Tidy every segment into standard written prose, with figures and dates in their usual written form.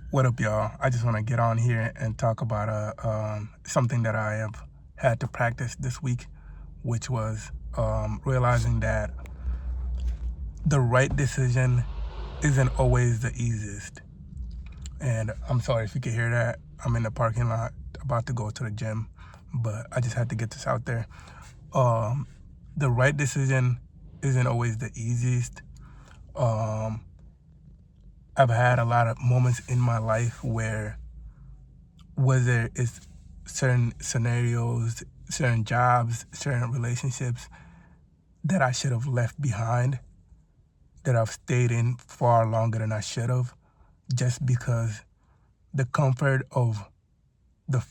What up, y'all? I just want to get on here and talk about something that I have had to practice this week, which was realizing that the right decision isn't always the easiest. And I'm sorry if you can hear that. I'm in the parking lot about to go to the gym, but I just had to get this out there. Um, the right decision isn't always the easiest. Um, I've had a lot of moments in my life where whether it's certain scenarios, certain jobs, certain relationships that I should have left behind, that I've stayed in far longer than I should have, just because the comfort of the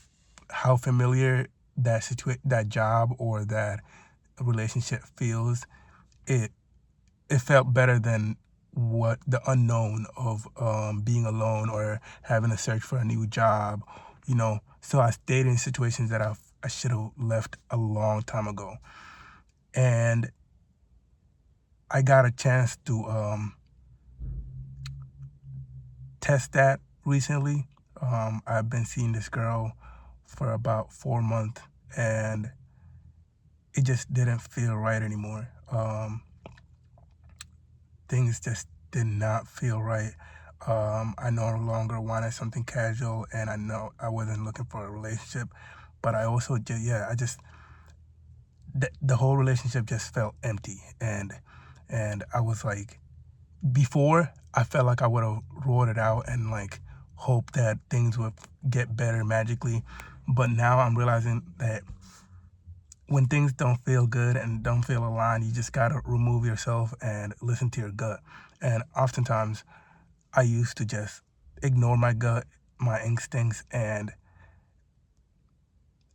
how familiar that job or that relationship feels, it it felt better than what the unknown of being alone or having to search for a new job, So I stayed in situations that I should have left a long time ago, and I got a chance to test that recently. I've been seeing this girl for about 4 months, and it just didn't feel right anymore. Things just did not feel right. I no longer wanted something casual, and I know I wasn't looking for a relationship. But I also just, yeah, I just the whole relationship just felt empty, and I was like, before I felt like I would have rolled it out and like hope that things would get better magically, but now I'm realizing that when things don't feel good and don't feel aligned, you just gotta remove yourself and listen to your gut. And oftentimes I used to just ignore my gut, my instincts, and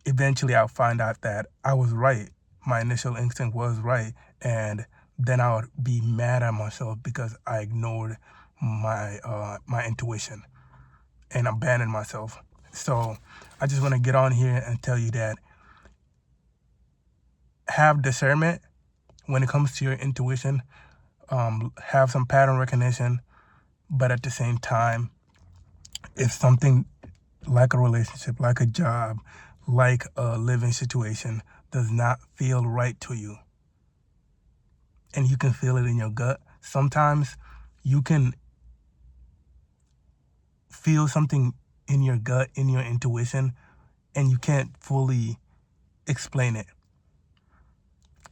eventually I'll find out that I was right. My initial instinct was right, and then I would be mad at myself because I ignored my intuition and abandoned myself. So I just want to get on here and tell you that have discernment when it comes to your intuition. Have some pattern recognition, but at the same time, if something like a relationship, like a job, like a living situation does not feel right to you, and you can feel it in your gut, sometimes you can feel something in your gut, in your intuition, and you can't fully explain it.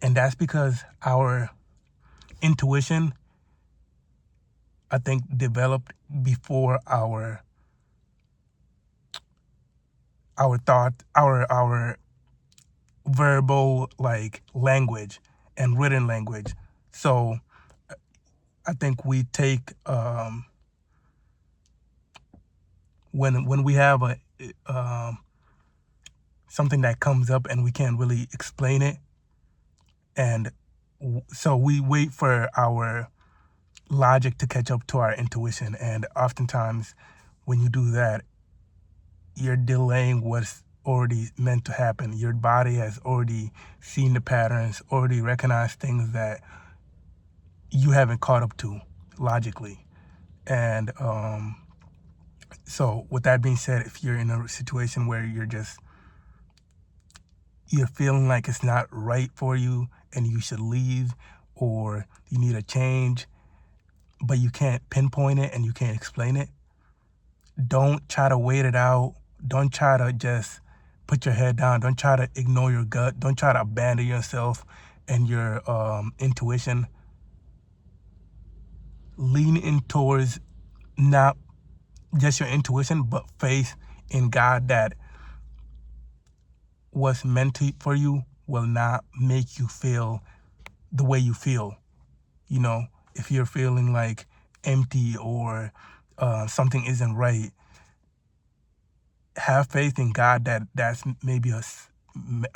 And that's because our intuition, I think, developed before our thought, our verbal like language and written language. So I think we take when we have a something that comes up and we can't really explain it, and so we wait for our logic to catch up to our intuition, and oftentimes when you do that, you're delaying what's already meant to happen. Your body has already seen the patterns, already recognized things that you haven't caught up to logically. And so with that being said, if you're in a situation where you're feeling like it's not right for you and you should leave, or you need a change, but you can't pinpoint it and you can't explain it, don't try to wait it out. Don't try to just put your head down. Don't try to ignore your gut. Don't try to abandon yourself and your intuition. Lean in towards not just your intuition, but faith in God that what's meant for you will not make you feel the way you feel. If you're feeling like empty or something isn't right, have faith in God that that's maybe a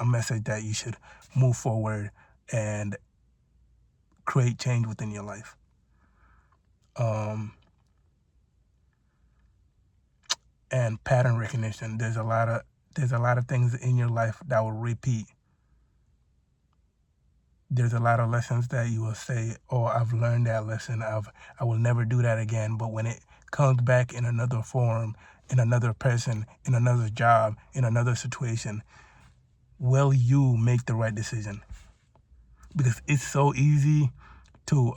message that you should move forward and create change within your life. Um, and pattern recognition. There's a lot of things in your life that will repeat. there's a lot of lessons that you will say, oh, I've learned that lesson, I will never do that again. But when it comes back in another form, in another person, in another job, in another situation, will you make the right decision? Because it's so easy to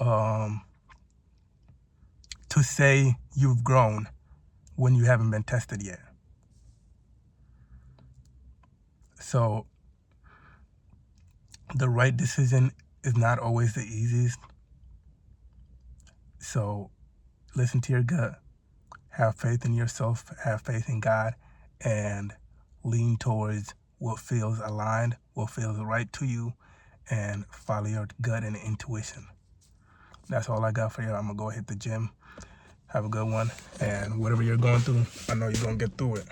say you've grown when you haven't been tested yet. So the right decision is not always the easiest. So listen to your gut, have faith in yourself, have faith in God, and lean towards what feels aligned, what feels right to you, and follow your gut and intuition. That's all I got for you. I'm going to go hit the gym. Have a good one. And whatever you're going through, I know you're going to get through it.